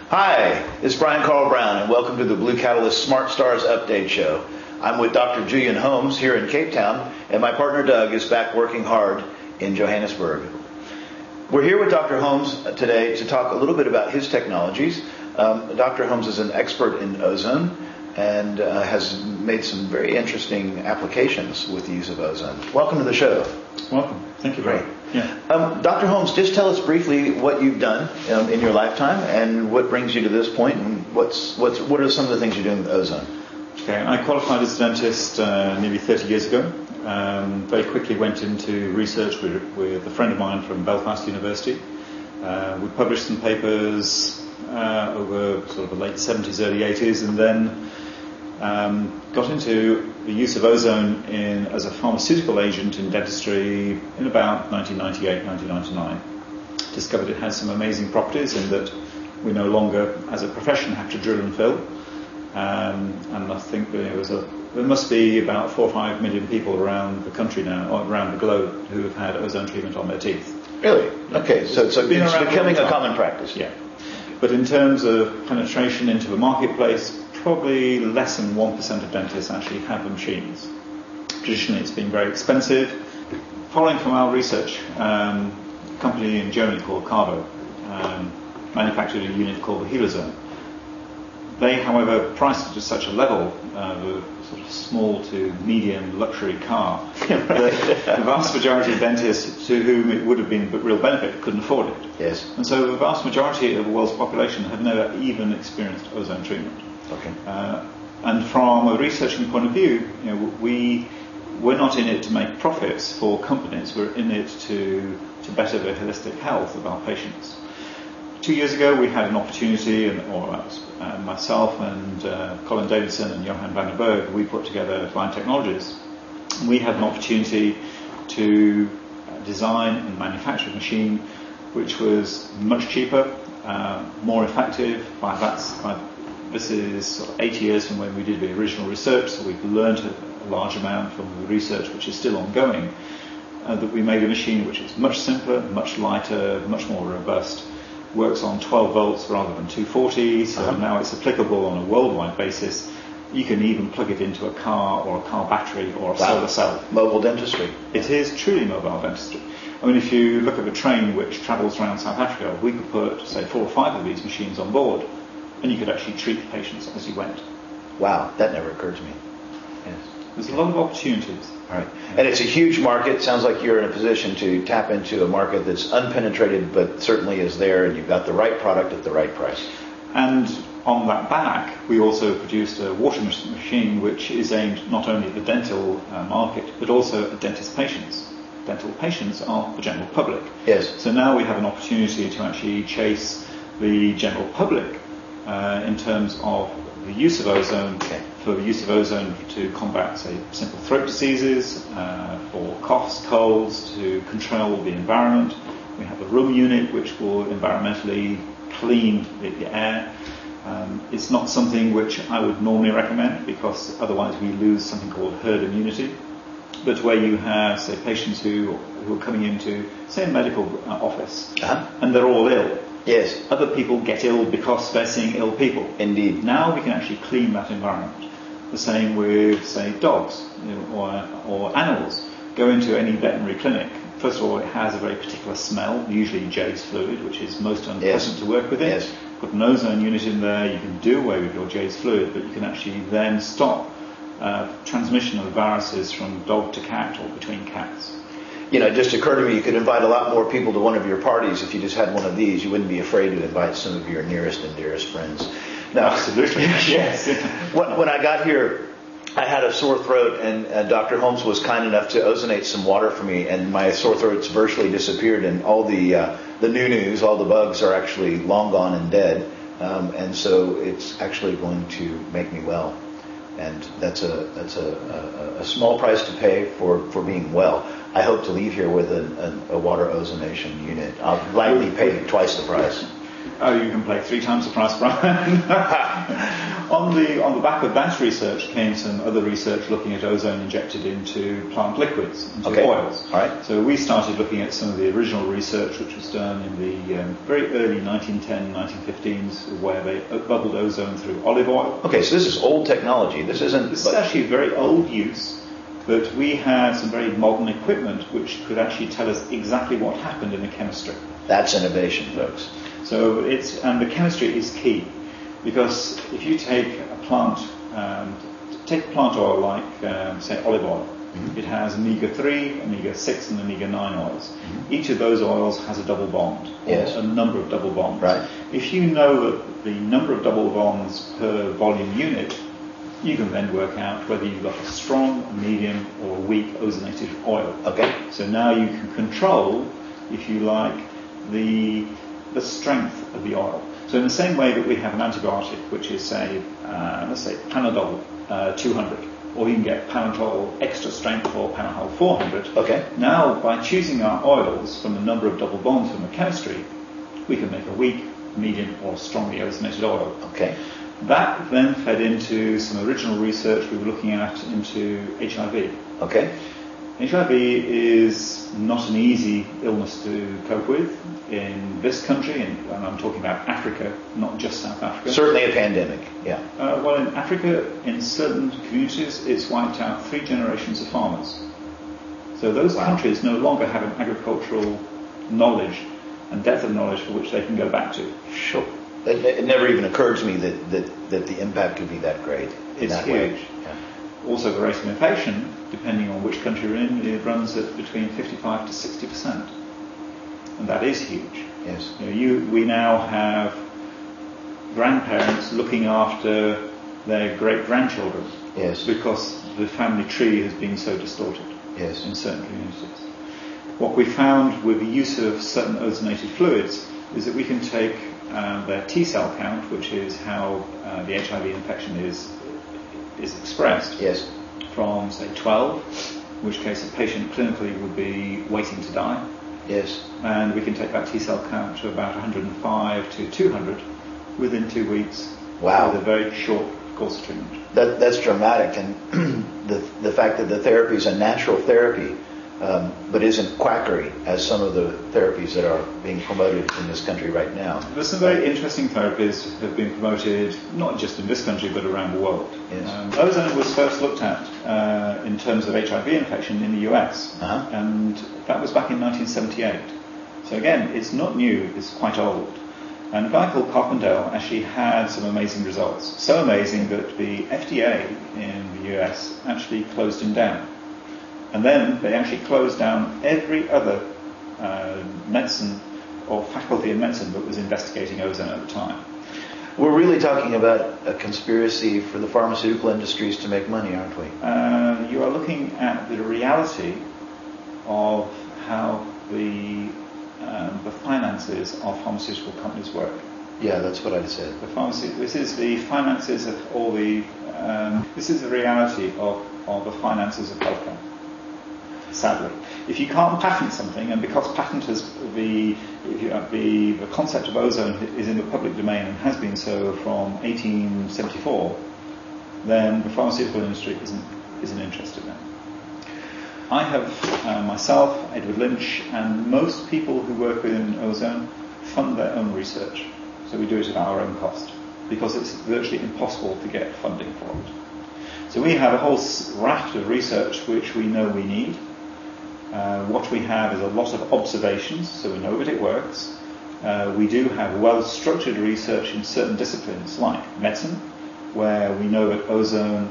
Hi, it's Brian Carl Brown, and welcome to the Blue Catalyst Smart Stars Update Show. I'm with Dr. Julian Holmes here in Cape Town, and my partner Doug is back working hard in Johannesburg. We're here with Dr. Holmes today to talk a little bit about his technologies. Dr. Holmes is an expert in ozone and has made some very interesting applications with the use of ozone. Welcome to the show. Welcome. Thank you very much. Yeah. Dr. Holmes, just tell us briefly what you've done in your lifetime and what brings you to this point, and what are some of the things you're doing with ozone? Okay, I qualified as a dentist nearly 30 years ago. Very quickly went into research with a friend of mine from Belfast University. We published some papers over sort of the late 70s, early 80s, and then got into the use of ozone as a pharmaceutical agent in dentistry in about 1998, 1999. Discovered it has some amazing properties in that we no longer, as a profession, have to drill and fill. And I think there must be about 4 or 5 million people around the country now, or around the globe, who have had ozone treatment on their teeth. Really? Okay, so it's becoming a common practice. Yeah. But in terms of penetration into the marketplace, probably less than 1% of dentists actually have the machines. Traditionally, it's been very expensive. Following from our research, a company in Germany called Carvo manufactured a unit called the Ozone. They, however, priced it to such a level, the sort of small to medium luxury car, that the vast majority of dentists to whom it would have been a real benefit couldn't afford it. Yes. And so the vast majority of the world's population have never even experienced ozone treatment. Okay. And from a researching point of view, we're not in it to make profits for companies. We're in it to better the holistic health of our patients. 2 years ago, we had an opportunity, myself and Colin Davidson and Johan van den Berg, we put together Line Technologies. We had an opportunity to design and manufacture a machine which was much cheaper, more effective. This is sort of 8 years from when we did the original research, so we've learned a large amount from the research which is still ongoing, that we made a machine which is much simpler, much lighter, much more robust, works on 12 volts rather than 240, so now it's applicable on a worldwide basis. You can even plug it into a car or a car battery or a solar cell. Mobile dentistry. It is truly mobile dentistry. I mean, if you look at a train which travels around South Africa, we could put, say, 4 or 5 of these machines on board, and you could actually treat the patients as you went. Wow, that never occurred to me. Yes. There's a lot of opportunities. All right. And it's a huge market. Sounds like you're in a position to tap into a market that's unpenetrated, but certainly is there, and you've got the right product at the right price. And on that back, we also produced a water machine which is aimed not only at the dental market, but also at dentist patients. Dental patients are the general public. Yes. So now we have an opportunity to actually chase the general public in terms of the use of ozone, for the use of ozone to combat, say, simple throat diseases, for coughs, colds, to control the environment. We have a room unit which will environmentally clean the air. It's not something which I would normally recommend because otherwise we lose something called herd immunity. But where you have, say, patients who are coming into, say, a medical office, and they're all ill. Yes. Other people get ill because they're seeing ill people. Indeed. Now we can actually clean that environment. The same with, say, dogs or animals. Go into any veterinary clinic. First of all, it has a very particular smell, usually Jay's fluid, which is most unpleasant to work with it. Yes. Put an ozone unit in there, you can do away with your Jay's fluid, but you can actually then stop transmission of viruses from dog to cat or between cats. It just occurred to me you could invite a lot more people to one of your parties if you just had one of these. You wouldn't be afraid to invite some of your nearest and dearest friends. Now, absolutely. Yes. When I got here, I had a sore throat, and Dr. Holmes was kind enough to ozonate some water for me, and my sore throat's virtually disappeared, and all the new-news, all the bugs are actually long gone and dead, and so it's actually going to make me well. And that's a small price to pay for being well. I hope to leave here with a water ozonation unit. I'll likely pay twice the price. Oh, you can pay 3 times the price, Brian. On the back of that research came some other research looking at ozone injected into plant liquids, into oils. All right. So we started looking at some of the original research which was done in the very early 1910, 1915s, where they bubbled ozone through olive oil. Okay, so this is old technology. This is actually very old use, but we had some very modern equipment which could actually tell us exactly what happened in the chemistry. That's innovation, folks. So and the chemistry is key, because if you take a plant oil like, say, olive oil, it has omega-3, omega-6 and omega-9 oils. Each of those oils has a double bond, or a number of double bonds. Right. If you know that the number of double bonds per volume unit, you can then work out whether you've got a strong, a medium, or a weak ozonated oil. Okay. So now you can control, if you like, the strength of the oil. So in the same way that we have an antibiotic, which is, say, let's say Panadol 200, or you can get Panadol extra strength or Panadol 400. Okay. Now, by choosing our oils from the number of double bonds from the chemistry, we can make a weak, medium, or strongly ozonated oil. Okay. That then fed into some original research we were looking at into HIV. Okay. HIV is not an easy illness to cope with in this country, and I'm talking about Africa, not just South Africa. Certainly a pandemic, yeah. Well, in Africa, in certain communities, it's wiped out 3 generations of farmers. So those countries no longer have an agricultural knowledge and depth of knowledge for which they can go back to. Sure. It never even occurred to me that the impact could be that great. It's that huge. Way. Yeah. Also, the rate of infection, depending on which country you're in, it runs at between 55 to 60%. And that is huge. Yes. We now have grandparents looking after their great-grandchildren. Yes. Because the family tree has been so distorted. Yes. In certain communities. What we found with the use of certain ozonated fluids is that we can take their T cell count, which is how the HIV infection is expressed, yes, from say 12, in which case a patient clinically would be waiting to die. Yes. And we can take that T cell count to about 105 to 200 within 2 weeks. Wow. With a very short course of treatment. That's dramatic, and the fact that the therapy is a natural therapy, but isn't quackery as some of the therapies that are being promoted in this country right now. There's some very interesting therapies that have been promoted, not just in this country, but around the world. Yes. Ozone was first looked at in terms of HIV infection in the US, and that was back in 1978. So again, it's not new, it's quite old. And a guy called Carpendale actually had some amazing results. So amazing that the FDA in the US actually closed him down. And then they actually closed down every other medicine or faculty of medicine that was investigating ozone at the time. We're really talking about a conspiracy for the pharmaceutical industries to make money, aren't we? You are looking at the reality of how the finances of pharmaceutical companies work. Yeah, that's what I said. This is the finances of all the. This is the reality of the finances of healthcare. Sadly, if you can't patent something, and because patent has the concept of ozone is in the public domain and has been so from 1874, then the pharmaceutical industry isn't interested in it. I have myself, Edward Lynch, and most people who work within ozone fund their own research. So we do it at our own cost because it's virtually impossible to get funding for it. So we have a whole raft of research which we know we need. What we have is a lot of observations, so we know that it works. We do have well-structured research in certain disciplines like medicine, where we know that ozone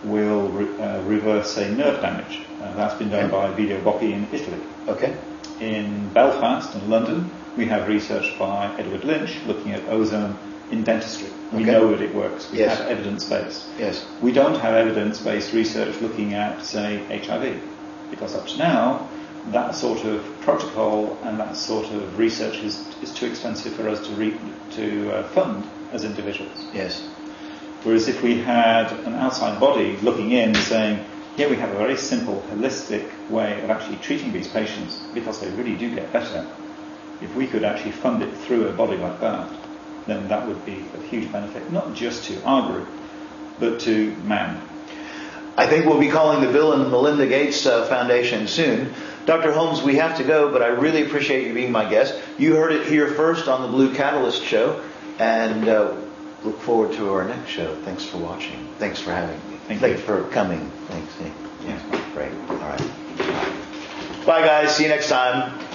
will reverse, say, nerve damage. That's been done by Vito Bocchi in Italy. Okay. In Belfast and London, we have research by Edward Lynch looking at ozone in dentistry. We know that it works. We have evidence-based. Yes. We don't have evidence-based research looking at, say, HIV, because up to now, that sort of protocol and that sort of research is too expensive for us to fund as individuals. Yes. Whereas if we had an outside body looking in and saying, here we have a very simple, holistic way of actually treating these patients because they really do get better, if we could actually fund it through a body like that, then that would be a huge benefit, not just to our group, but to man. I think we'll be calling the Bill and Melinda Gates Foundation soon. Dr. Holmes, we have to go, but I really appreciate you being my guest. You heard it here first on the Blue Catalyst Show, and look forward to our next show. Thanks for watching. Thanks for having me. Thanks for coming. Thanks. Yeah, great. All right. Bye, guys. See you next time.